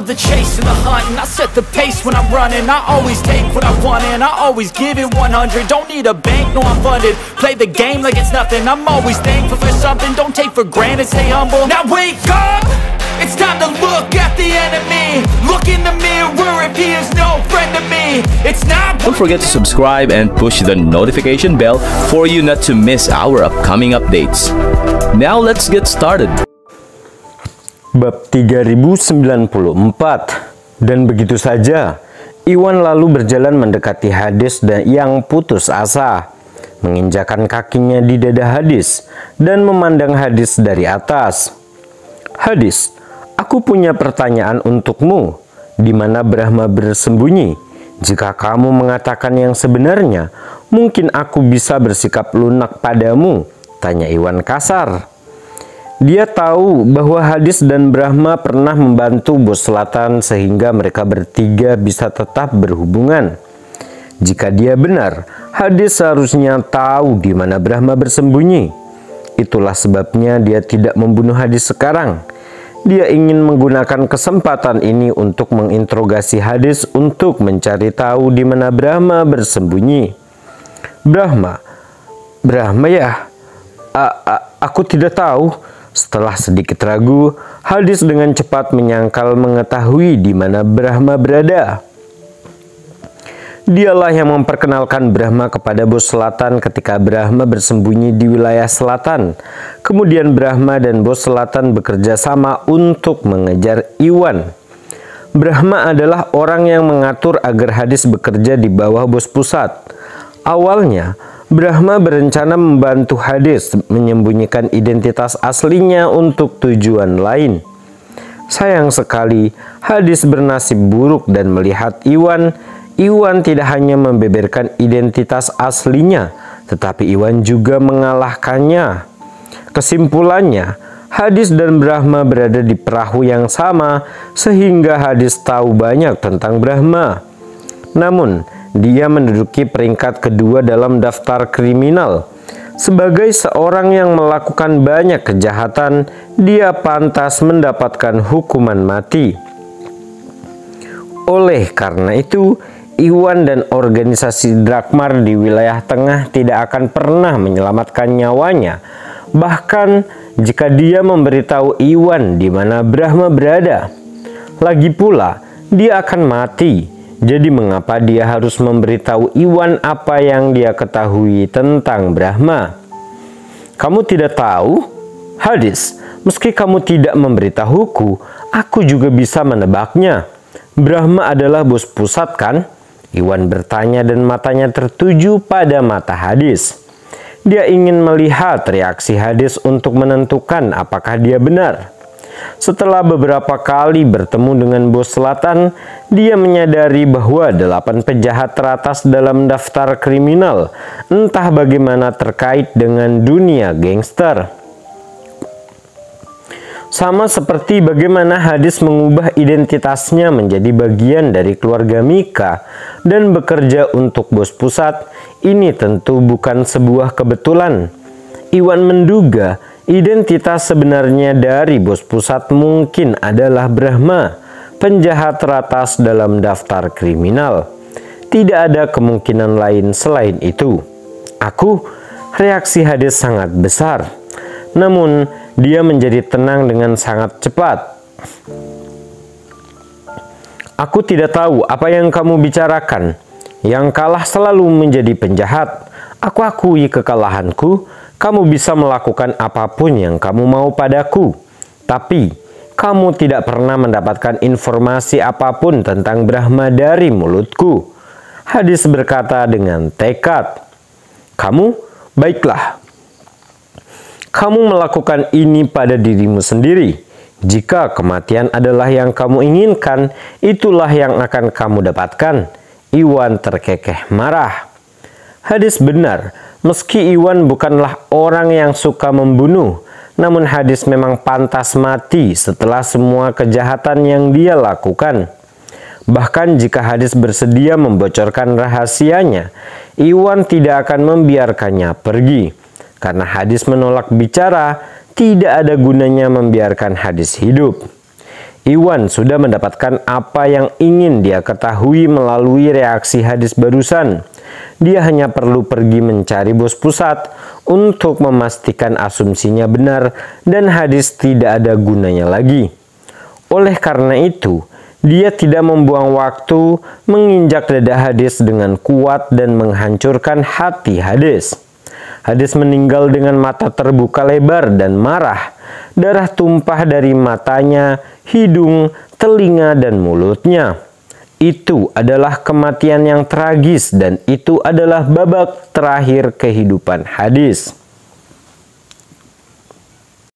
love the chase and the hunt, and I set the pace when I'm running. I always take what I want and I always give it 100. Don't need a bank, no I'm funded. Play the game like it's nothing. I'm always thankful for something. Don't take for granted, stay humble. Now wake up, it's time to look at the enemy. Look in the mirror if he is no friend to me. It's not. Don't forget to subscribe and push the notification bell for you not to miss our upcoming updates. Now let's get started. Bab 3094. Dan begitu saja Iwan lalu berjalan mendekati Hades yang putus asa, menginjakan kakinya di dada Hades dan memandang Hades dari atas. Hades, aku punya pertanyaan untukmu. Di mana Brahma bersembunyi? Jika kamu mengatakan yang sebenarnya, mungkin aku bisa bersikap lunak padamu, tanya Iwan kasar. Dia tahu bahwa Hades dan Brahma pernah membantu bos selatan sehingga mereka bertiga bisa tetap berhubungan. Jika dia benar, Hades seharusnya tahu di mana Brahma bersembunyi. Itulah sebabnya dia tidak membunuh Hades sekarang. Dia ingin menggunakan kesempatan ini untuk menginterogasi Hades untuk mencari tahu di mana Brahma bersembunyi. Brahma ya? Aku tidak tahu. Setelah sedikit ragu, Hades dengan cepat menyangkal mengetahui di mana Brahma berada. Dialah yang memperkenalkan Brahma kepada bos selatan ketika Brahma bersembunyi di wilayah selatan. Kemudian Brahma dan bos selatan bekerja sama untuk mengejar Iwan. Brahma adalah orang yang mengatur agar Hades bekerja di bawah bos pusat. Awalnya, Brahma berencana membantu Hades menyembunyikan identitas aslinya untuk tujuan lain. Sayang sekali, Hades bernasib buruk dan melihat Iwan tidak hanya membeberkan identitas aslinya, tetapi Iwan juga mengalahkannya. Kesimpulannya, Hades dan Brahma berada di perahu yang sama, sehingga Hades tahu banyak tentang Brahma. Namun, dia menduduki peringkat kedua dalam daftar kriminal. Sebagai seorang yang melakukan banyak kejahatan, dia pantas mendapatkan hukuman mati. Oleh karena itu, Iwan dan organisasi Drakmar di wilayah tengah tidak akan pernah menyelamatkan nyawanya. Bahkan jika dia memberitahu Iwan di mana Brahma berada. Lagi pula, dia akan mati. Jadi mengapa dia harus memberitahu Iwan apa yang dia ketahui tentang Brahma? Kamu tidak tahu? Hades, meski kamu tidak memberitahuku, aku juga bisa menebaknya. Brahma adalah bos pusat kan? Iwan bertanya dan matanya tertuju pada mata Hades. Dia ingin melihat reaksi Hades untuk menentukan apakah dia benar. Setelah beberapa kali bertemu dengan bos selatan, dia menyadari bahwa 8 penjahat teratas dalam daftar kriminal, entah bagaimana terkait dengan dunia gangster. Sama seperti bagaimana Hades mengubah identitasnya menjadi bagian dari keluarga Mika dan bekerja untuk bos pusat, ini tentu bukan sebuah kebetulan. Iwan menduga identitas sebenarnya dari bos pusat mungkin adalah Brahma, penjahat teratas dalam daftar kriminal. Tidak ada kemungkinan lain selain itu. Reaksi Hades sangat besar. Namun, dia menjadi tenang dengan sangat cepat. Aku tidak tahu apa yang kamu bicarakan. Yang kalah selalu menjadi penjahat. Aku akui kekalahanku. Kamu bisa melakukan apapun yang kamu mau padaku. Tapi, kamu tidak pernah mendapatkan informasi apapun tentang Brahma dari mulutku. Hades berkata dengan tekad. Baiklah. Kamu melakukan ini pada dirimu sendiri. Jika kematian adalah yang kamu inginkan, itulah yang akan kamu dapatkan. Iwan terkekeh marah. Hades benar. Meski Iwan bukanlah orang yang suka membunuh, namun Hades memang pantas mati setelah semua kejahatan yang dia lakukan. Bahkan jika Hades bersedia membocorkan rahasianya, Iwan tidak akan membiarkannya pergi. Karena Hades menolak bicara, tidak ada gunanya membiarkan Hades hidup. Iwan sudah mendapatkan apa yang ingin dia ketahui melalui reaksi hadis barusan. Dia hanya perlu pergi mencari bos pusat untuk memastikan asumsinya benar dan hadis tidak ada gunanya lagi. Oleh karena itu, dia tidak membuang waktu menginjak dada hadis dengan kuat dan menghancurkan hati hadis. Hadis meninggal dengan mata terbuka lebar dan marah. Darah tumpah dari matanya, hidung, telinga, dan mulutnya. Itu adalah kematian yang tragis dan itu adalah babak terakhir kehidupan hadis.